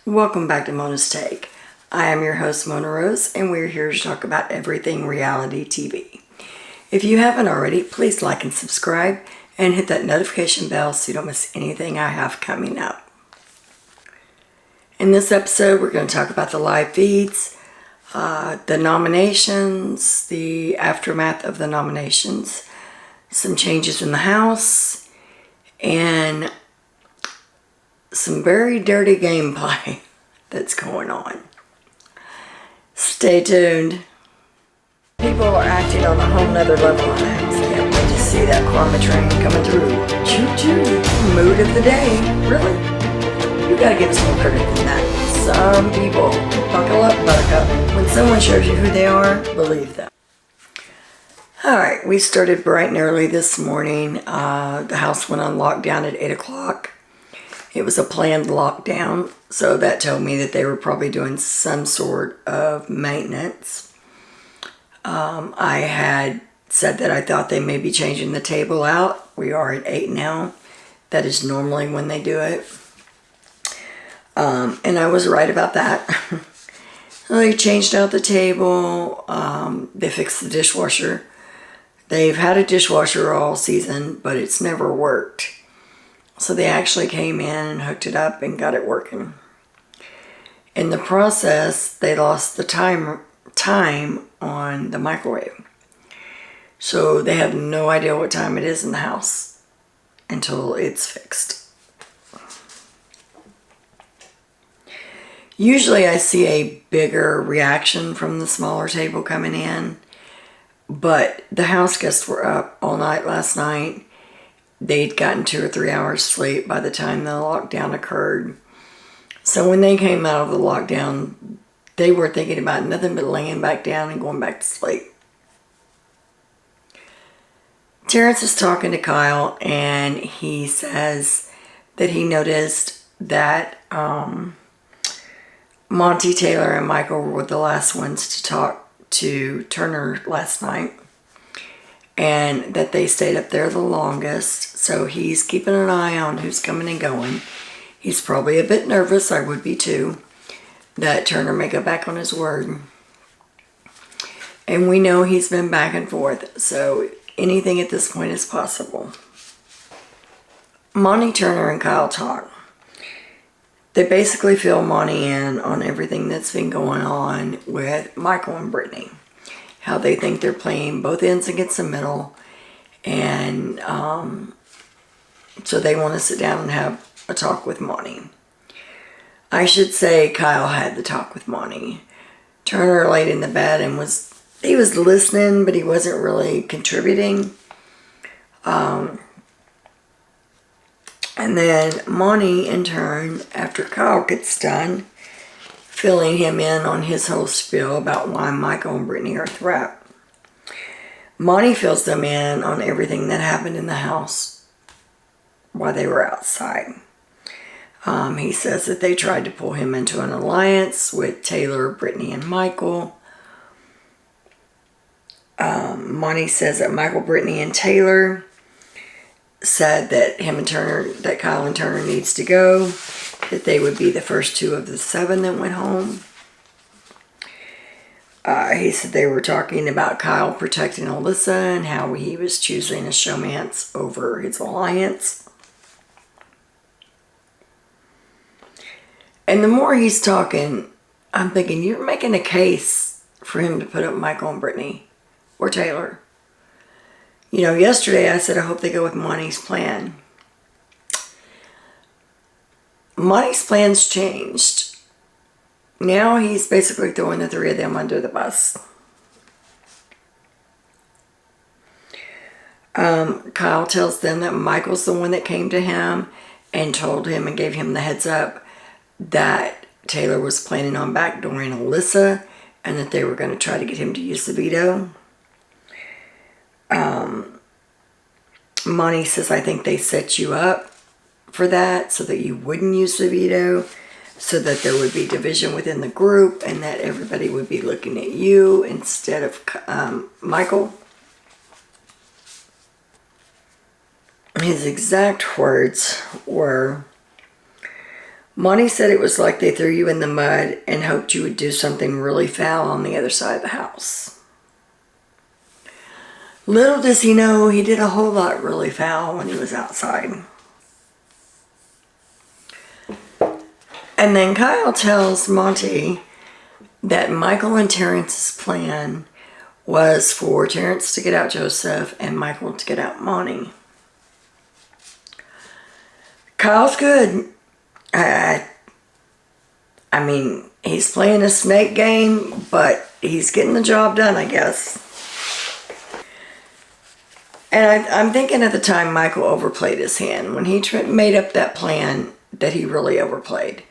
Welcome back to Mona's Take. I am your host, Mona Rose, and we're here to talk about everything reality TV. If you haven't already, please like and subscribe and hit that notification bell so you don't miss anything I have coming up. In this episode, we're going to talk about the live feeds, the nominations, the aftermath of the nominations, some changes in the house, and some very dirty gameplay that's going on. Stay tuned. People are acting on a whole nother level on that. So can't wait to see that karma train coming through. Choo-choo. Mood of the day. Really? You gotta give us more credit than that. Some people, buckle up, buttercup. When someone shows you who they are, believe them. Alright, we started bright and early this morning. The house went on lockdown at 8 o'clock. It was a planned lockdown, so that told me that they were probably doing some sort of maintenance. I had said that I thought they may be changing the table out. We are at 8 now. That is normally when they do it. And I was right about that. So they changed out the table. They fixed the dishwasher. They've had a dishwasher all season, but it's never worked. So they actually came in and hooked it up and got it working. In the process, they lost the time on the microwave. So they have no idea what time it is in the house until it's fixed. Usually I see a bigger reaction from the smaller table coming in, but the house guests were up all night last night. They'd gotten 2 or 3 hours sleep by the time the lockdown occurred. So when they came out of the lockdown, they were thinking about nothing but laying back down and going back to sleep. Terrence is talking to Kyle, and he says that he noticed that Monty, Taylor, and Michael were the last ones to talk to Turner last night, and that they stayed up there the longest. So he's keeping an eye on who's coming and going. He's probably a bit nervous, I would be too, that Turner may go back on his word. And we know he's been back and forth, so anything at this point is possible. Monty, Turner, and Kyle talk. They basically fill Monty in on everything that's been going on with Michael and Brittany. How they think they're playing both ends against the middle, and so they want to sit down and have a talk with Monty. I should say Kyle had the talk with Monty. Turner laid in the bed and was listening, but he wasn't really contributing. And then Monty, in turn, after Kyle gets done, filling him in on his whole spiel about why Michael and Brittany are a threat, Monty fills them in on everything that happened in the house while they were outside. He says that they tried to pull him into an alliance with Taylor, Brittany, and Michael. Monty says that Michael, Brittany, and Taylor said that that Kyle and Turner needs to go, that they would be the first 2 of the 7 that went home. He said they were talking about Kyle protecting Alyssa and how he was choosing a showmance over his alliance. And the more he's talking, I'm thinking, you're making a case for him to put up Michael and Brittany or Taylor. You know, yesterday I said I hope they go with Monty's plan. Monty's plan's changed. Now he's basically throwing the 3 of them under the bus. Kyle tells them that Michael's the one that came to him and told him and gave him the heads up that Taylor was planning on backdooring Alyssa and that they were going to try to get him to use the veto. Monty says, I think they set you up for that so that you wouldn't use the veto, so that there would be division within the group and that everybody would be looking at you instead of Michael. His exact words were, Monty said it was like they threw you in the mud and hoped you would do something really foul on the other side of the house. Little does he know he did a whole lot really foul when he was outside. And then Kyle tells Monty that Michael and Terrence's plan was for Terrence to get out Joseph and Michael to get out Monty. Kyle's good. I mean, he's playing a snake game, but he's getting the job done, I guess. And I'm thinking at the time Michael overplayed his hand. When he made up that plan, that he really overplayed.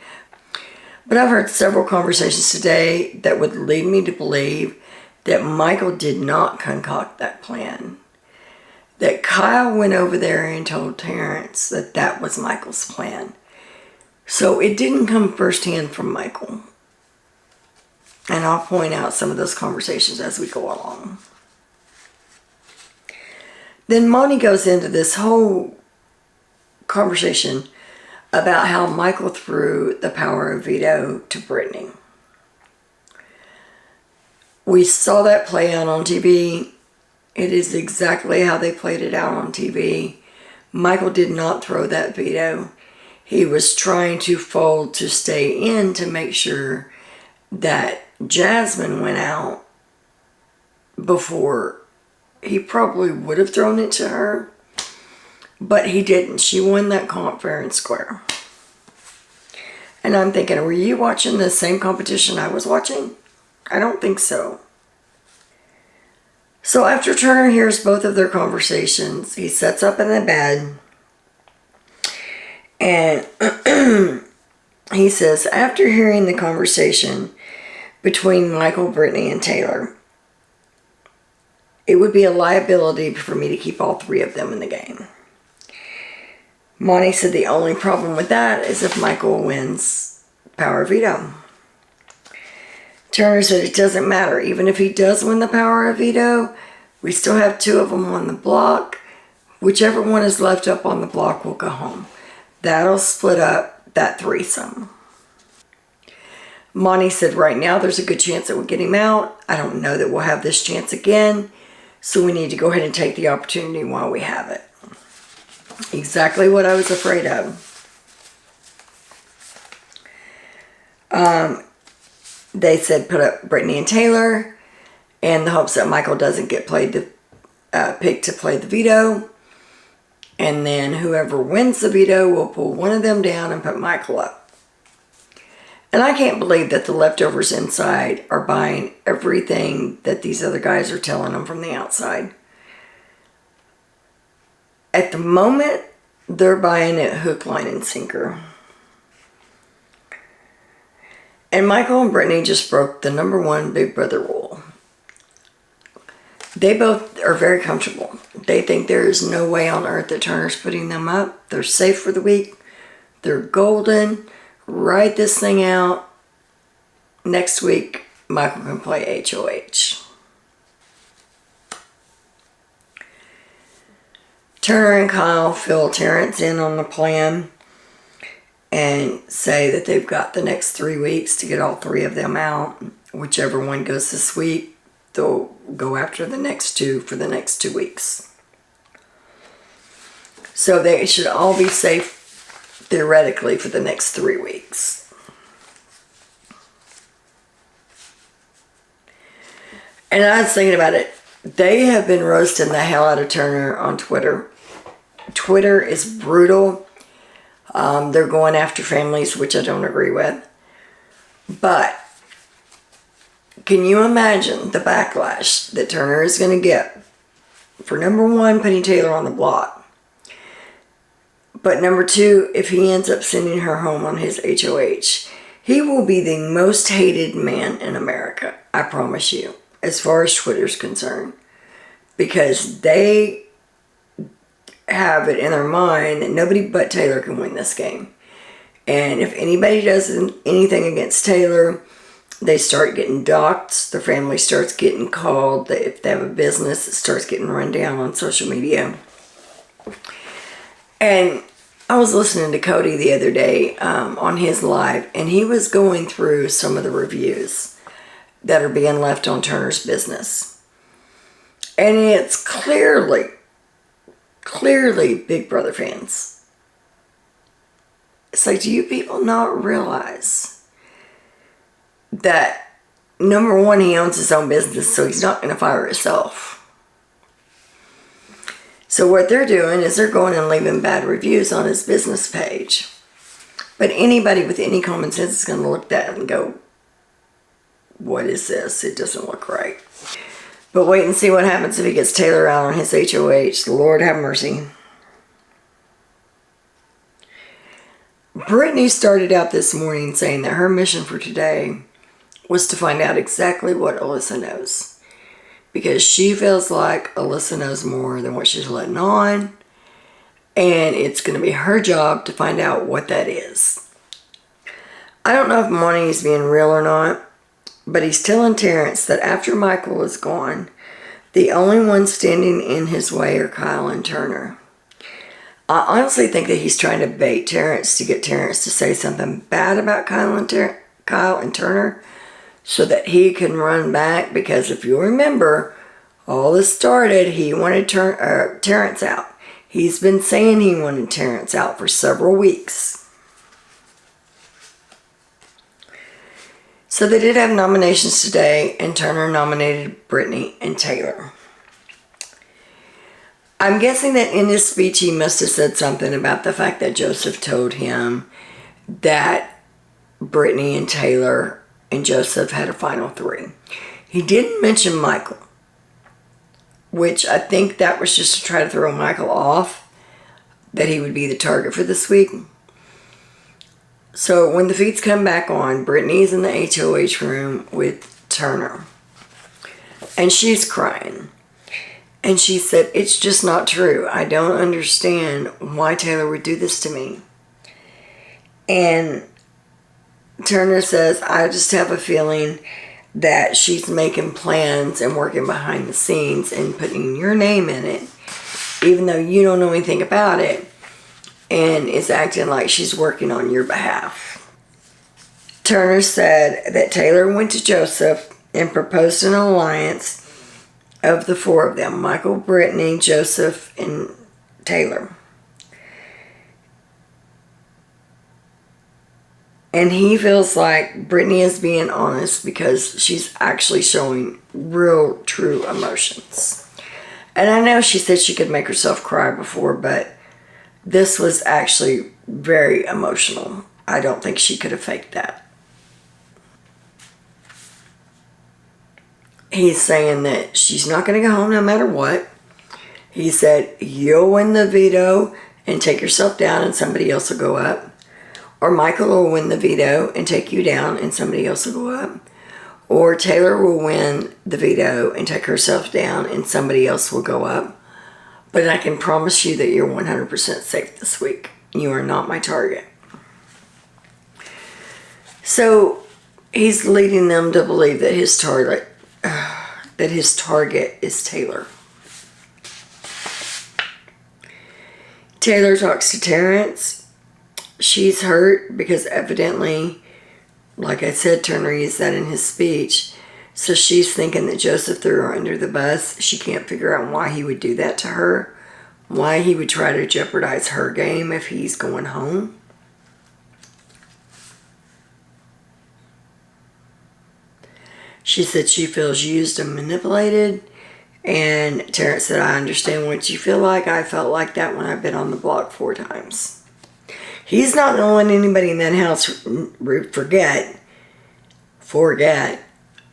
But I've heard several conversations today that would lead me to believe that Michael did not concoct that plan. That Kyle went over there and told Terrence that that was Michael's plan. So it didn't come firsthand from Michael. And I'll point out some of those conversations as we go along. Then Monty goes into this whole conversation about how Michael threw the power of veto to Brittany. We saw that play out on TV. It is exactly how they played it out on TV. Michael did not throw that veto. He was trying to fold to stay in to make sure that Jasmine went out before he probably would have thrown it to her. But he didn't. She won that comp fair and square. And I'm thinking, were you watching the same competition I was watching? I don't think so. So after Turner hears both of their conversations, he sits up in the bed and he says, after hearing the conversation between Michael, Brittany, and Taylor, it would be a liability for me to keep all three of them in the game. Monty said the only problem with that is if Michael wins power of veto. Turner said it doesn't matter. Even if he does win the power of veto, we still have two of them on the block. Whichever one is left up on the block will go home. That'll split up that threesome. Monty said right now there's a good chance that we'll get him out. I don't know that we'll have this chance again. So we need to go ahead and take the opportunity while we have it. Exactly what I was afraid of. They said put up Brittany and Taylor in the hopes that Michael doesn't get picked to play the veto. And then whoever wins the veto will pull one of them down and put Michael up. And I can't believe that the leftovers inside are buying everything that these other guys are telling them from the outside. At the moment, they're buying it hook, line, and sinker. And Michael and Brittany just broke the number one Big Brother rule. They both are very comfortable. They think there is no way on earth that Turner's putting them up. They're safe for the week. They're golden. Ride this thing out. Next week, Michael can play HOH. Turner and Kyle fill Terrence in on the plan and say that they've got the next 3 weeks to get all three of them out. Whichever one goes to sweep, they'll go after the next two for the next 2 weeks. So they should all be safe theoretically for the next 3 weeks. And I was thinking about it. They have been roasting the hell out of Turner on Twitter. Twitter is brutal. They're going after families, which I don't agree with. But can you imagine the backlash that Turner is going to get for number one, putting Taylor on the block? But number two, if he ends up sending her home on his HOH, he will be the most hated man in America. I promise you, as far as Twitter's concerned. Because they have it in their mind that nobody but Taylor can win this game. And if anybody does anything against Taylor, they start getting doxxed. Their family starts getting called. If they have a business, it starts getting run down on social media. And I was listening to Cody the other day on his live, and he was going through some of the reviews that are being left on Turner's business. And it's clearly Big Brother fans. It's like, do you people not realize that, number one, he owns his own business, so he's not going to fire himself. So what they're doing is they're going and leaving bad reviews on his business page. But anybody with any common sense is going to look at that and go, what is this? It doesn't look right. But wait and see what happens if he gets Taylor out on his HOH. Lord have mercy. Brittany started out this morning saying that her mission for today was to find out exactly what Alyssa knows. Because she feels like Alyssa knows more than what she's letting on. And it's going to be her job to find out what that is. I don't know if Monty is being real or not. But he's telling Terrence that after Michael is gone, the only ones standing in his way are Kyle and Turner. I honestly think that he's trying to bait Terrence to get Terrence to say something bad about Kyle and Turner so that he can run back, because if you remember, all this started, he wanted Terrence out. He's been saying he wanted Terrence out for several weeks. So they did have nominations today, and Turner nominated Brittany and Taylor. I'm guessing that in his speech he must have said something about the fact that Joseph told him that Brittany and Taylor and Joseph had a final three. He didn't mention Michael, which I think that was just to try to throw Michael off, that he would be the target for this week. So when the feeds come back on, Brittany's in the HOH room with Turner. And she's crying. And she said, it's just not true. I don't understand why Taylor would do this to me. And Turner says, I just have a feeling that she's making plans and working behind the scenes and putting your name in it, even though you don't know anything about it, and is acting like she's working on your behalf. Turner said that Taylor went to Joseph and proposed an alliance of the four of them, Michael, Brittany, Joseph, and Taylor. And he feels like Brittany is being honest because she's actually showing real, true emotions. And I know she said she could make herself cry before, but this was actually very emotional. I don't think she could have faked that. He's saying that she's not going to go home no matter what. He said, you'll win the veto and take yourself down and somebody else will go up. Or Michael will win the veto and take you down and somebody else will go up. Or Taylor will win the veto and take herself down and somebody else will go up. But I can promise you that you're 100% safe this week. You are not my target. So he's leading them to believe that his target is Taylor. Taylor talks to Terrence. She's hurt because evidently, like I said, Turner used that in his speech. So she's thinking that Joseph threw her under the bus. She can't figure out why he would do that to her. Why he would try to jeopardize her game if he's going home. She said she feels used and manipulated. And Terrence said, I understand what you feel like. I felt like that when I've been on the block 4 times. He's not going to let anybody in that house forget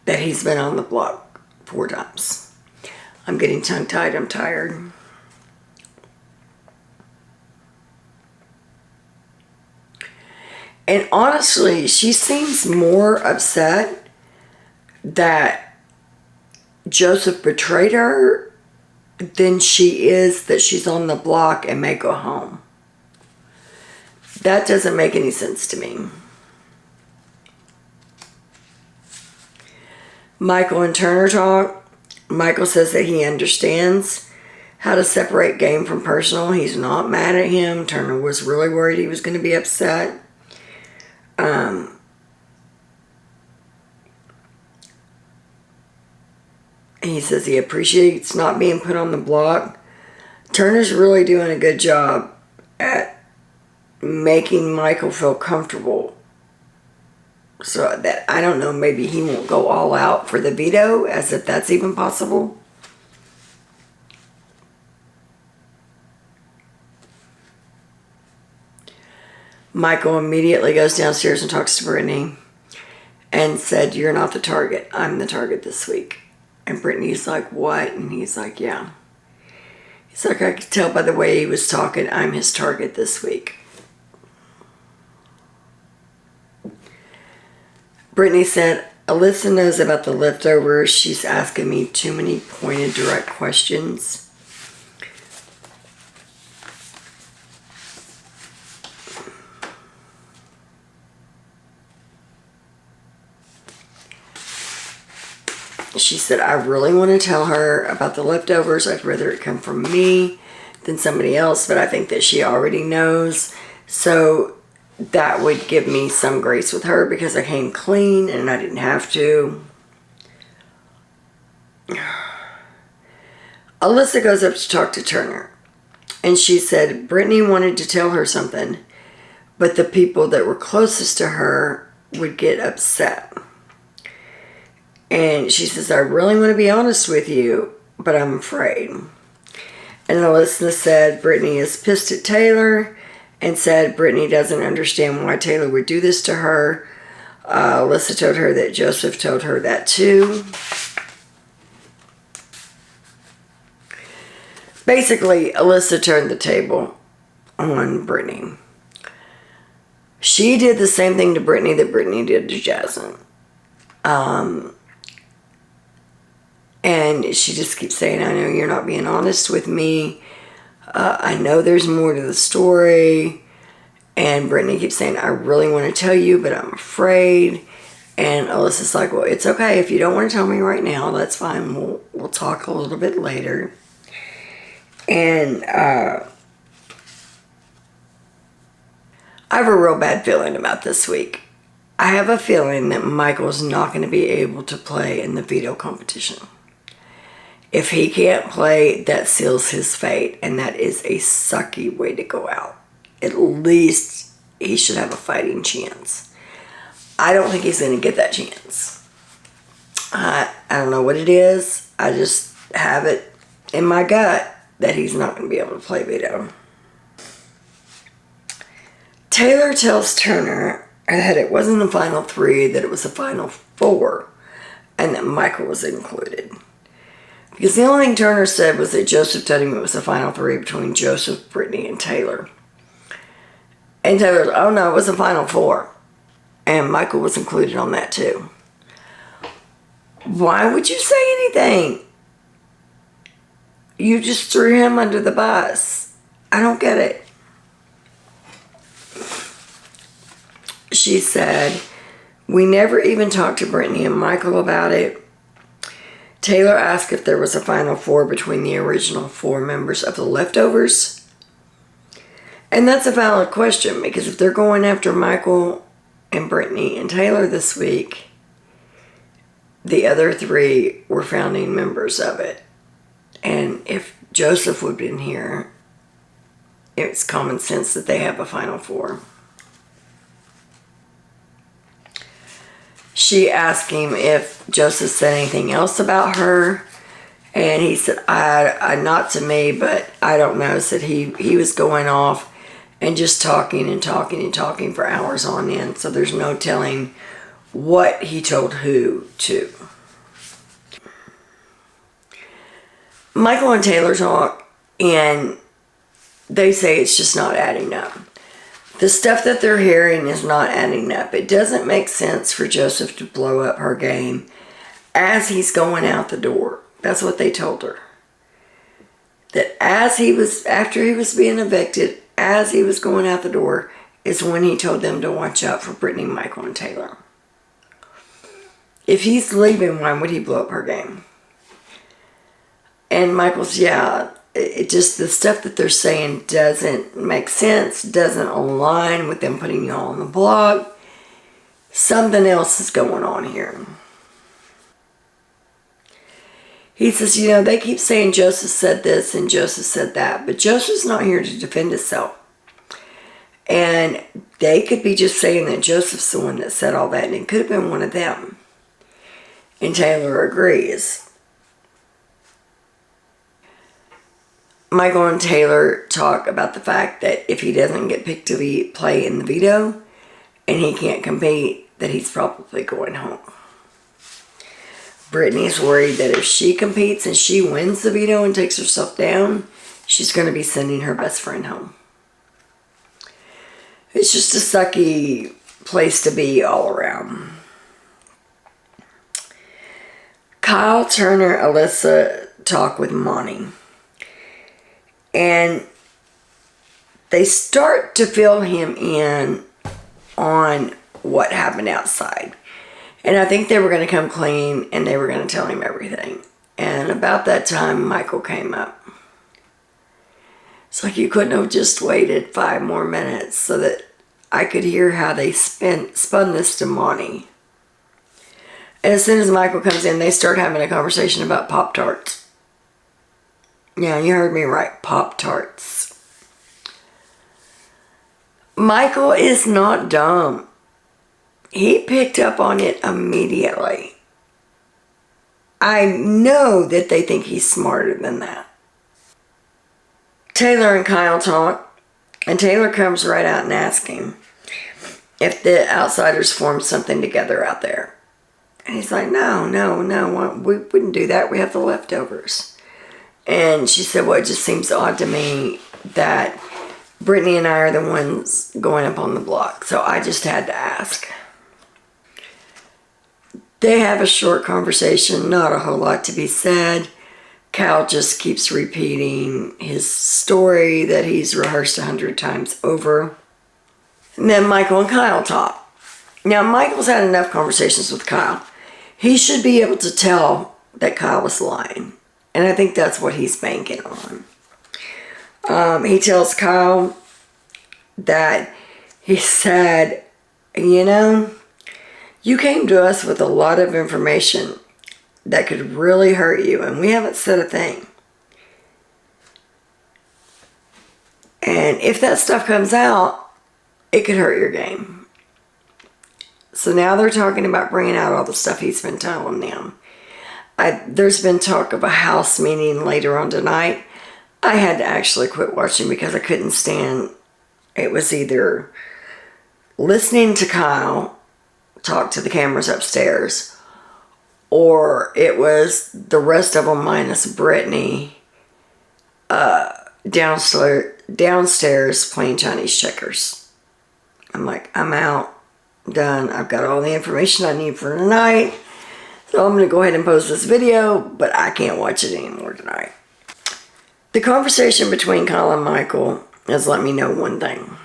that he's been on the block 4 times. I'm getting tongue-tied. I'm tired. And honestly, she seems more upset that Joseph betrayed her than she is that she's on the block and may go home. That doesn't make any sense to me. Michael and Turner talk. Michael says that he understands how to separate game from personal. He's not mad at him. Turner was really worried he was going to be upset. He says he appreciates not being put on the block. Turner's really doing a good job at making Michael feel comfortable. So that, I don't know, maybe he won't go all out for the veto, as if that's even possible. Michael immediately goes downstairs and talks to Brittany and said, "You're not the target. I'm the target this week." And Brittany's like, "What?" And he's like, "Yeah." He's like, "I could tell by the way he was talking, I'm his target this week." Brittany said, "Alyssa knows about the leftovers. She's asking me too many pointed, direct questions." She said, "I really want to tell her about the leftovers. I'd rather it come from me than somebody else, but I think that she already knows. So that would give me some grace with her because I came clean and I didn't have to." Alyssa goes up to talk to Turner. And she said Brittany wanted to tell her something, but the people that were closest to her would get upset. And she says, "I really want to be honest with you, but I'm afraid." And Alyssa said Brittany is pissed at Taylor and said Brittany doesn't understand why Taylor would do this to her. Alyssa told her that Joseph told her that too. Basically, Alyssa turned the table on Brittany. She did the same thing to Brittany that Brittany did to Jasmine. And she just keeps saying, "I know you're not being honest with me. I know there's more to the story." And Brittany keeps saying, "I really want to tell you, but I'm afraid." And Alyssa's like, "Well, it's okay. If you don't want to tell me right now, that's fine. We'll talk a little bit later." And I have a real bad feeling about this week. I have a feeling that Michael's not going to be able to play in the veto competition. If he can't play, that seals his fate, and that is a sucky way to go out. At least he should have a fighting chance. I don't think he's going to get that chance. I don't know what it is. I just have it in my gut that he's not going to be able to play veto. Taylor tells Turner that it wasn't the final three, that it was the final four, and that Michael was included. Because the only thing Turner said was that Joseph told him it was the final three between Joseph, Brittany, and Taylor. And Taylor's, "Oh no, it was the final four." And Michael was included on that too. Why would you say anything? You just threw him under the bus. I don't get it. She said, "We never even talked to Brittany and Michael about it." Taylor asked if there was a final four between the original four members of the leftovers. And that's a valid question, because if they're going after Michael and Brittany and Taylor this week, the other three were founding members of it. And if Joseph would have been here, it's common sense that they have a final four. She asked him if Joseph said anything else about her, and he said, I not to me, but I don't know. Said he was going off and just talking and talking and talking for hours on end, so there's no telling what he told who to. Michael and Taylor talk, and they say it's just not adding up. The stuff that they're hearing is not adding up. It doesn't make sense for Joseph to blow up her game as he's going out the door. That's what they told her. That after he was being evicted, as he was going out the door, is when he told them to watch out for Brittany, Michael, and Taylor. If he's leaving, why would he blow up her game? And Michael's, "Yeah, it just, the stuff that they're saying doesn't make sense, doesn't align with them putting you all on the block. Something else is going on here. He says, you know, they keep saying Joseph said this and Joseph said that, but Joseph's not here to defend himself. And they could be just saying that Joseph's the one that said all that, and it could have been one of them. And Taylor agrees. Michael and Taylor talk about the fact that if he doesn't get picked to play in the veto and he can't compete, that he's probably going home. Brittany's worried that if she competes and she wins the veto and takes herself down, she's going to be sending her best friend home. It's just a sucky place to be all around. Kyle, Turner, Alyssa talk with Monty. And they start to fill him in on what happened outside. And I think they were going to come clean and they were going to tell him everything. And about that time, Michael came up. It's like you couldn't have just waited 5 more minutes so that I could hear how they spun this to Monty. And as soon as Michael comes in, they start having a conversation about Pop-Tarts. Yeah, you heard me right, Pop-Tarts. Michael is not dumb. He picked up on it immediately. I know that they think he's smarter than that. Taylor and Kyle talk, and Taylor comes right out and asks him if the outsiders formed something together out there. And he's like, no, we wouldn't do that. We have the leftovers. And she said, well, it just seems odd to me that Brittany and I are the ones going up on the block. So I just had to ask. They have a short conversation, not a whole lot to be said. Cal just keeps repeating his story that he's rehearsed 100 times over. And then Michael and Kyle talk. Now, Michael's had enough conversations with Kyle. He should be able to tell that Kyle was lying. And I think that's what he's banking on. He tells Kyle that he said, you know, you came to us with a lot of information that could really hurt you, and we haven't said a thing. And if that stuff comes out, it could hurt your game. So now they're talking about bringing out all the stuff he's been telling them. There's been talk of a house meeting later on tonight. I had to actually quit watching because I couldn't stand. It was either listening to Kyle talk to the cameras upstairs, or it was the rest of them minus Brittany downstairs playing Chinese checkers. I'm like, I'm out, done. I've got all the information I need for tonight. So I'm going to go ahead and post this video, but I can't watch it anymore tonight. The conversation between Kyle and Michael has let me know one thing.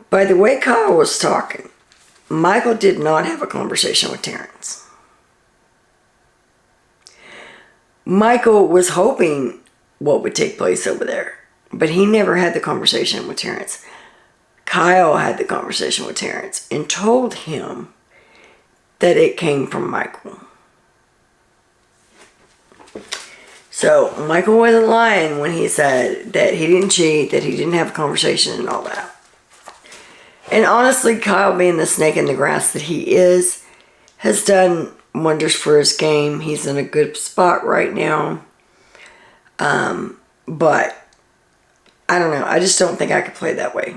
By the way Kyle was talking, Michael did not have a conversation with Terrence. Michael was hoping what would take place over there, but he never had the conversation with Terrence. Kyle had the conversation with Terrence and told him that it came from Michael. So Michael wasn't lying when he said that he didn't cheat, that he didn't have a conversation and all that. And honestly, Kyle, being the snake in the grass that he is, has done wonders for his game. He's in a good spot right now. But I don't know. I just don't think I could play that way.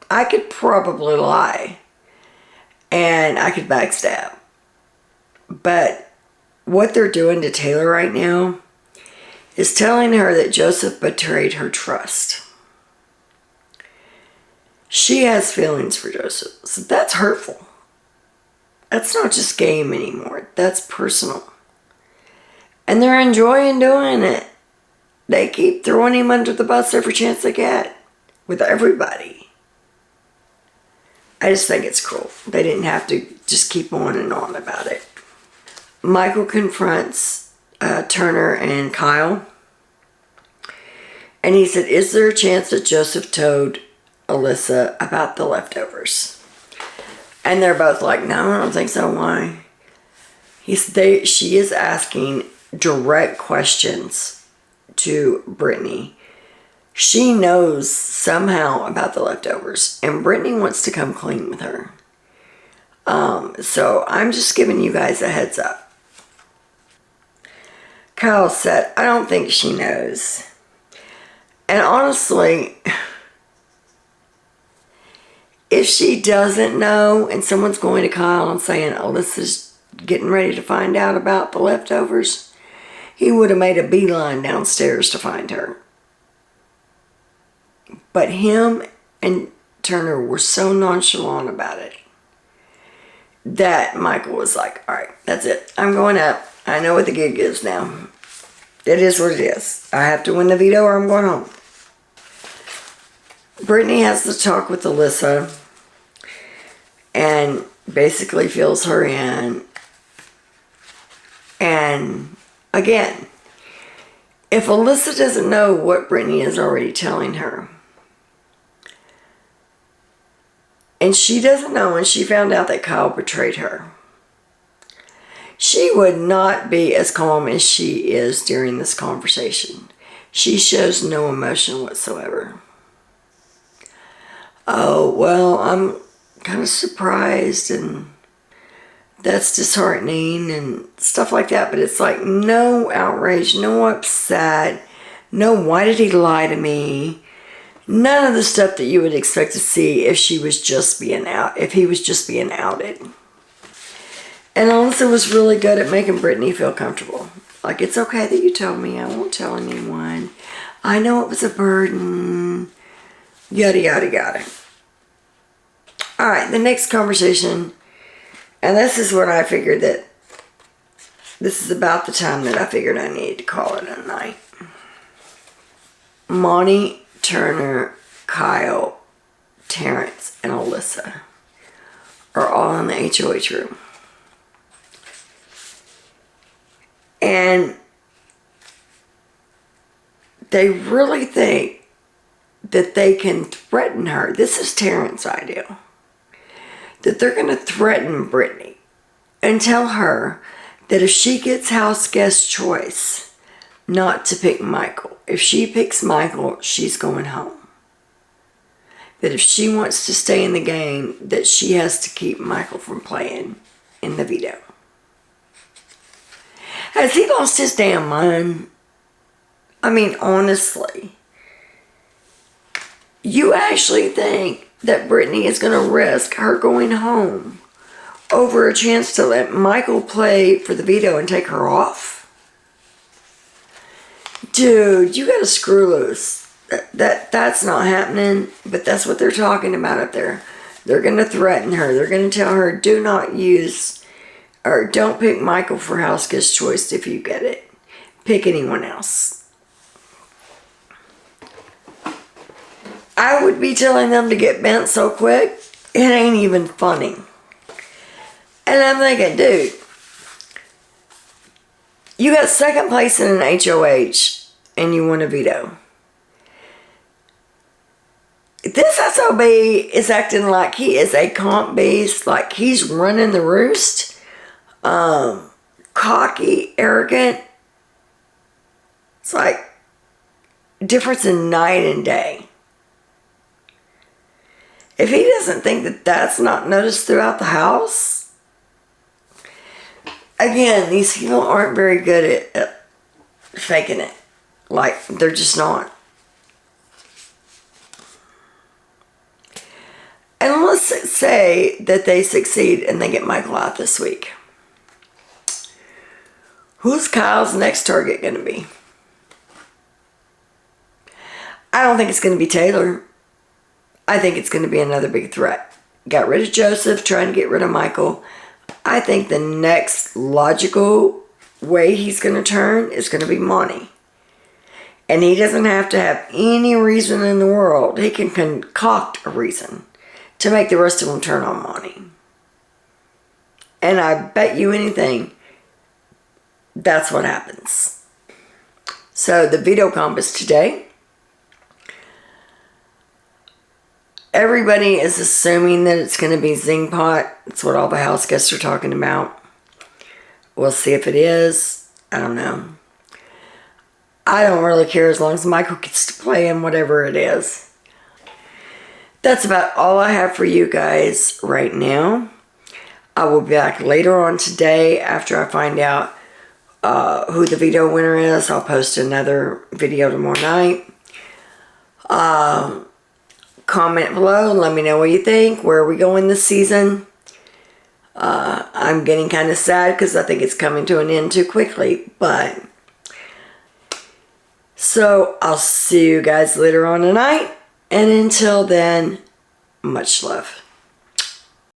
I could probably lie. And I could backstab. But what they're doing to Taylor right now is telling her that Joseph betrayed her trust. She has feelings for Joseph. So that's hurtful. That's not just game anymore. That's personal. And they're enjoying doing it. They keep throwing him under the bus every chance they get. With everybody. I just think it's cruel. They didn't have to just keep on and on about it. Michael confronts Turner and Kyle. And he said, is there a chance that Joseph told Alyssa about the leftovers? And they're both like, no, I don't think so. Why? She is asking direct questions to Brittany. She knows somehow about the leftovers, and Brittany wants to come clean with her. So I'm just giving you guys a heads up. Kyle said, I don't think she knows. And honestly, if she doesn't know and someone's going to Kyle and saying Alyssa's getting ready to find out about the leftovers, he would have made a beeline downstairs to find her. But him and Turner were so nonchalant about it that Michael was like, all right, that's it. I'm going up. I know what the gig is now. It is what it is. I have to win the veto or I'm going home. Brittany has to talk with Alyssa and basically fills her in. And again, if Alyssa doesn't know what Brittany is already telling her, and she doesn't know, and she found out that Kyle betrayed her, she would not be as calm as she is during this conversation. She shows no emotion whatsoever. Oh, well, I'm kind of surprised, and that's disheartening, and stuff like that. But it's like no outrage, no upset, no why did he lie to me? None of the stuff that you would expect to see if he was just being outed. And Alyssa was really good at making Brittany feel comfortable. Like, it's okay that you told me. I won't tell anyone. I know it was a burden. Yada, yada, yada. All right, the next conversation. And this is what I figured that... This is about the time that I figured I needed to call it a night. Monty, Turner, Kyle, Terrence, and Alyssa are all in the HOH room. And they really think that they can threaten her. This is Terrence's idea. That they're going to threaten Brittany and tell her that if she gets house guest choice, not to pick Michael. If she picks Michael, she's going home. That if she wants to stay in the game, that she has to keep Michael from playing in the veto. Has he lost his damn mind? I mean, honestly. You actually think that Brittany is going to risk her going home over a chance to let Michael play for the veto and take her off? Dude, you got to screw loose. That's not happening, but that's what they're talking about up there. They're going to threaten her. They're going to tell her, do not use, or don't pick Michael for house guest choice if you get it. Pick anyone else. I would be telling them to get bent so quick, it ain't even funny. And I'm thinking, dude, you got second place in an HOH and you won a veto. This SOB is acting like he is a comp beast, like he's running the roost. Cocky, arrogant. It's like difference in night and day. If he doesn't think that that's not noticed throughout the house, again, these people aren't very good at faking it. Like, they're just not. And let's say that they succeed and they get Michael out this week. Who's Kyle's next target going to be? I don't think it's going to be Taylor. I think it's going to be another big threat. Got rid of Joseph, trying to get rid of Michael. I think the next logical way he's going to turn is going to be Monty. And he doesn't have to have any reason in the world. He can concoct a reason to make the rest of them turn on Monty. And I bet you anything, that's what happens. So the veto comp is today. Everybody is assuming that it's going to be Zing Pot. That's what all the house guests are talking about. We'll see if it is. I don't know. I don't really care as long as Michael gets to play in whatever it is. That's about all I have for you guys right now. I will be back later on today after I find out who the veto winner is. I'll post another video tomorrow night. Comment below and let me know what you think. Where are we going this season? I'm getting kind of sad because I think it's coming to an end too quickly. But so I'll see you guys later on tonight. And until then, much love.